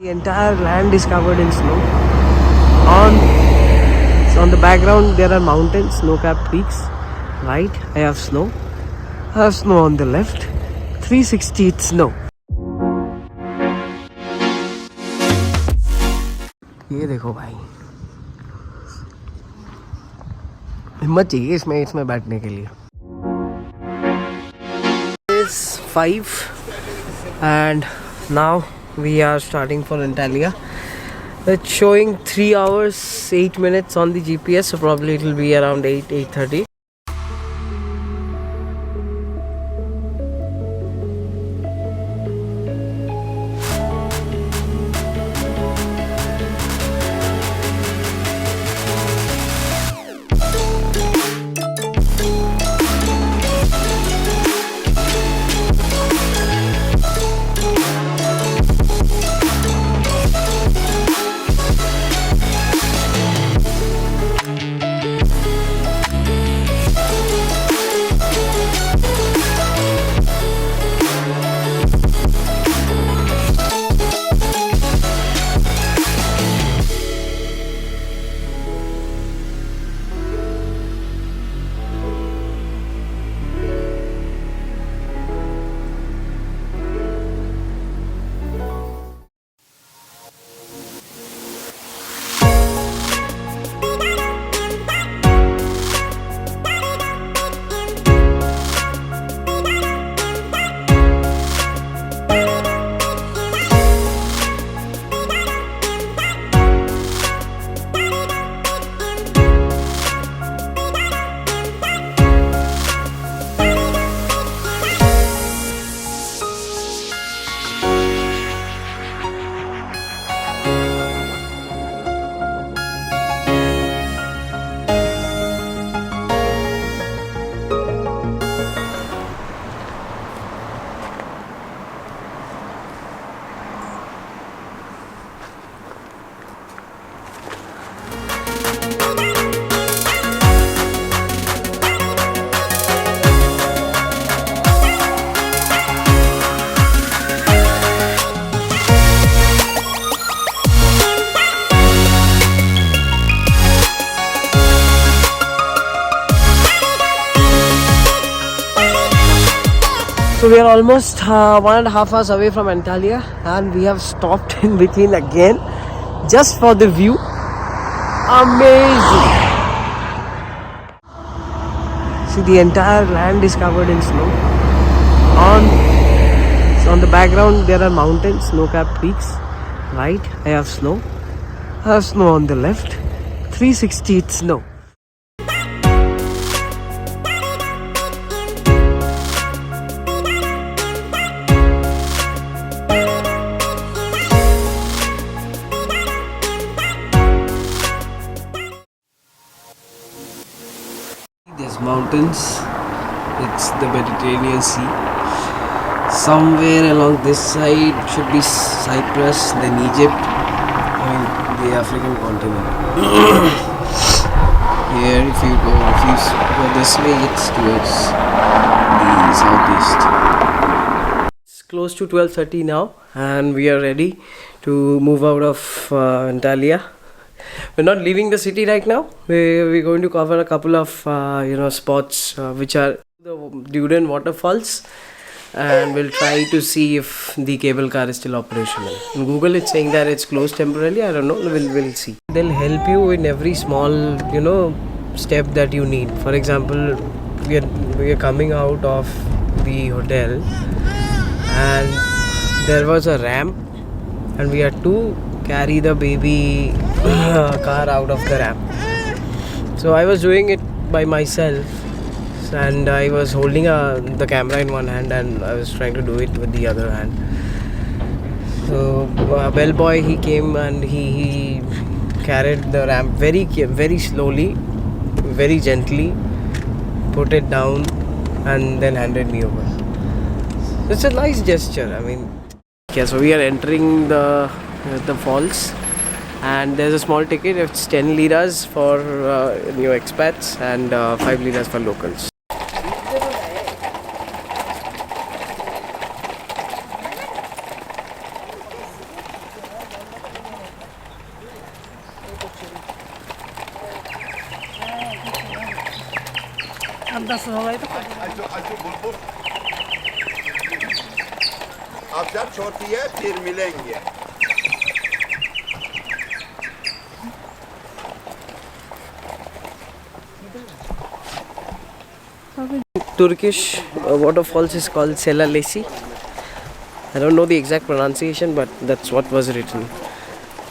The entire land is covered in snow. On the background there are mountains, snow-capped peaks. Right, I have snow. I have snow on the left. 360 it's snow. ये देखो भाई, हिम्मत चाहिए इसमें बैठने के लिए. It's 5 and now we are starting for Antalya. It's showing 3 hours 8 minutes on the GPS, so probably it will be around 8:30. So we are almost 1.5 hours away from Antalya and we have stopped in between again just for the view. Amazing! See, the entire land is covered in snow. On the background there are mountains, snow-capped peaks. Right, I have snow. I have snow on the left. 360 it's snow. There's mountains, it's the Mediterranean Sea. Somewhere along this side should be Cyprus, then Egypt, the African continent. Here if you go this way, it's towards the southeast. It's close to 12:30 now and we are ready to move out of Antalya. We're not leaving the city right now. We're going to cover a couple of spots which are the Duden Waterfalls, and we'll try to see if the cable car is still operational. In Google it's saying that it's closed temporarily. I don't know. We'll see. They'll help you in every small step that you need. For example, we are coming out of the hotel and there was a ramp and we had to carry the baby car out of the ramp. So I was doing it by myself and I was holding the camera in one hand and I was trying to do it with the other hand. So a bellboy, he came and he carried the ramp very slowly, very gently, put it down and then handed me over. It's a nice gesture. I mean, yeah, so we are entering the falls and there's a small ticket. It's 10 liras for new expats and 5 liras for locals. अब जब छोटी है फिर मिलेंगे. Turkish waterfalls is called Kaleici. I don't know the exact pronunciation, but that's what was written.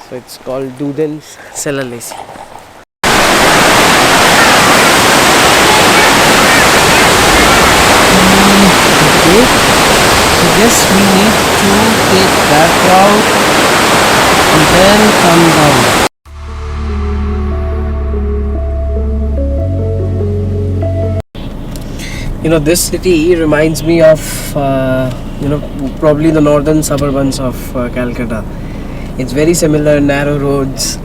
So it's called Duden Waterfalls. Okay, so guess we need to take that route and then come down. You know, this city reminds me of probably the northern suburbs of Calcutta. It's very similar, narrow roads,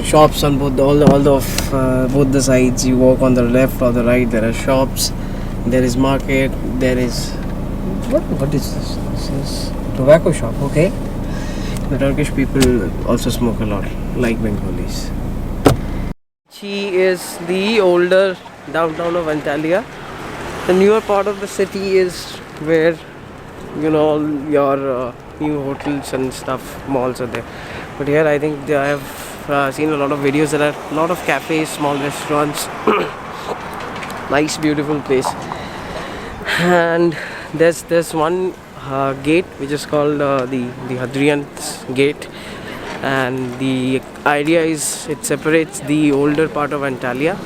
shops on both both the sides. You walk on the left or the right, there are shops, there is market, there is what is this? This is tobacco shop. Okay, the Turkish people also smoke a lot, like Bengalis. She is the older downtown of Antalya. The newer part of the city is where all your new hotels and stuff, malls are there. But here I think I have seen a lot of videos. There are a lot of cafes, small restaurants. Nice, beautiful place. And there's one gate which is called the Hadrian's gate, and the idea is it separates the older part of Antalya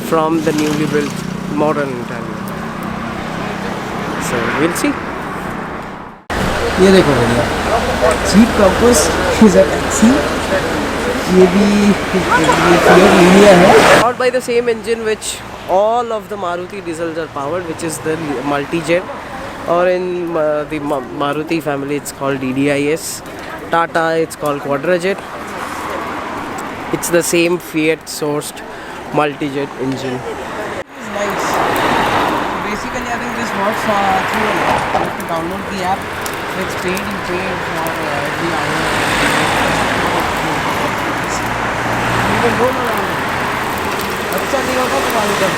from the newly built modern Antalya. So we'll see. ये देखो भैया, Jeep Compass is a taxi. ये भी Marina है. Powered by the same engine which all of the Maruti diesels are powered, which is the multi-jet, or in the Maruti family it's called DDIS. Tata it's called Quadrajet. It's the same Fiat sourced multi-jet engine. It's nice. Basically, I think this works through an app. You have to download the app. It's paid. You pay for every hour. You can roll around. अच्छा नहीं होगा तो मालूम कर.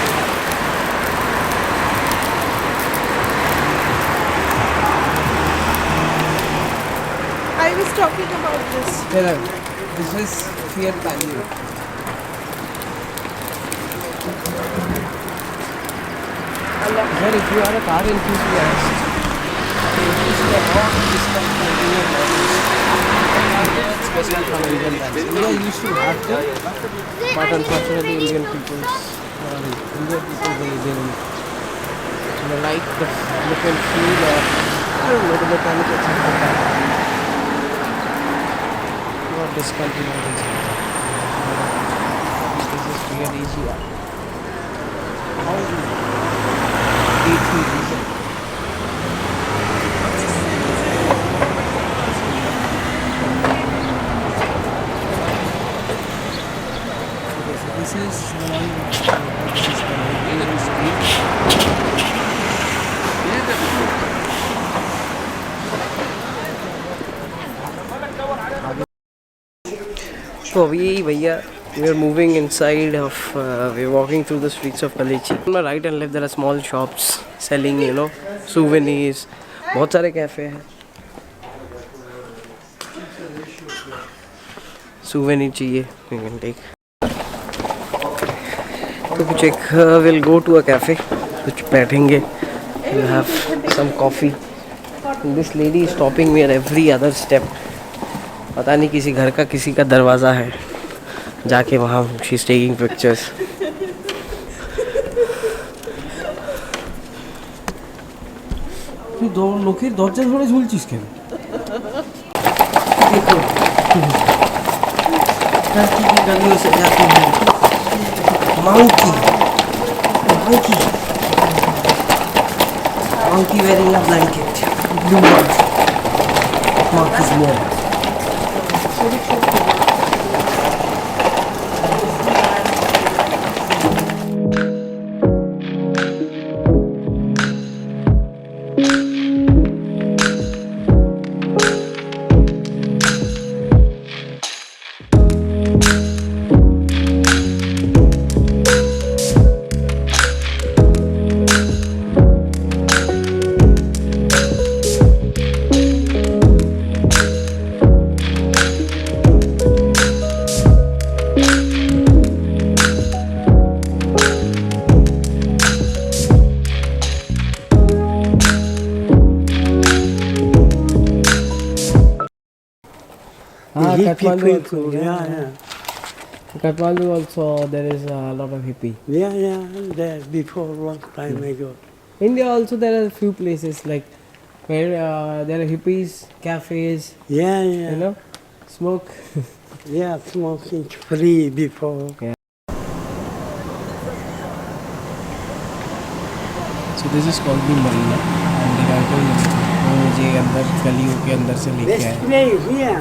I was talking about this. This is Fiat Palio. Sir, if you are a car enthusiast, you see a lot of discount for Indian models, especially from Indian brands. India used to have them, but unfortunately Indian people they like the look and feel, or I don't know, the mechanical something like that. Not discontinued and something. This is Fiat Asia. How do you this is the one. This is the main street. So we are moving inside of. We're walking through the streets of Kaleici. On my right and left there are small shops selling, souvenirs. बहुत सारे cafe हैं. Souvenir चाहिए, you can take. तो कुछ एक we'll go to a cafe. कुछ बैठेंगे. We'll have some coffee. And this lady is stopping me at every other step. पता नहीं किसी घर का किसी का दरवाज़ा है. जाके वहाँ she's taking pictures. তুই লোকের দরজা ধরে ঝুলছিস কেন? देखो लड़की की गलियों से जाते हैं. Monkey wearing a blanket. Blue one. Monkey's mom. Ah, hippie Kathmandu people, also, yeah. Kathmandu also there is a lot of hippie. Yeah, there before long time ago. India also there are a few places like where there are hippies, cafes, Yeah, you know, smoke. Yeah, smoking free before. So this is called the Marina and the guy told me वो मुझे अंदर गलियों के अंदर से लेके Best आए. place, yeah.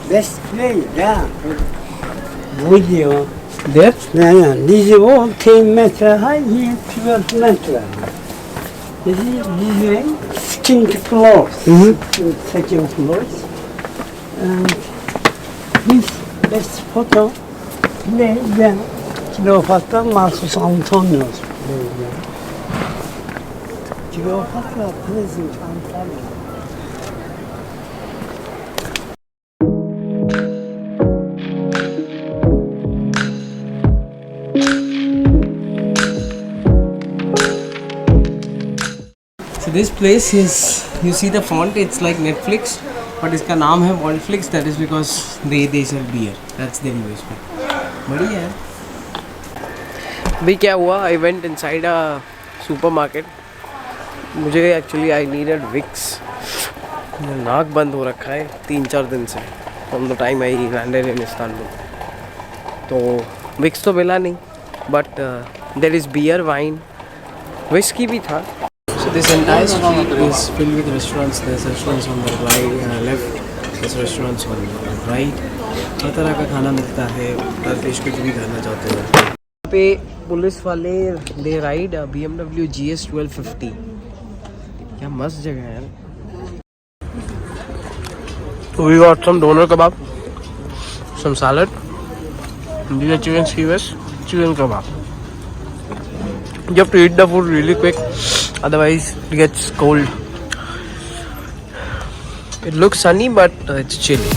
Best place, yeah. Video. There? Yeah. This is all 10 meter high, here 12 meter. This is second floor. Second floor. And this best photo place, yeah. Cleopatra Marcus Antonius. Cleopatra present Antalya. So this place is, you see the font, it's like Netflix, but इसका नाम है Wallflix. That is because they sell beer. That's their investment. बढ़िया है. अभी क्या हुआ? I went inside a supermarket. मुझे actually I needed Vicks. नाक बंद हो रखा है 3-4 दिन से. From the time I landed in Istanbul. तो Vicks तो मिला नहीं. But there is beer, wine, whiskey भी था. So this entire street is filled with restaurants. There's restaurants on the right, left. There's restaurants on the right. हर तरह का खाना मिलता है. टर्किश कुछ भी खाना चाहते हो. यहाँ पे पुलिस वाले they ride BMW GS 1250. क्या मस्त जगह है यार. We got some doner kebab, some salad. These are chicken skewers, chicken kebab. You have to eat the food really quick, otherwise it gets cold. It looks sunny, but it's chilly.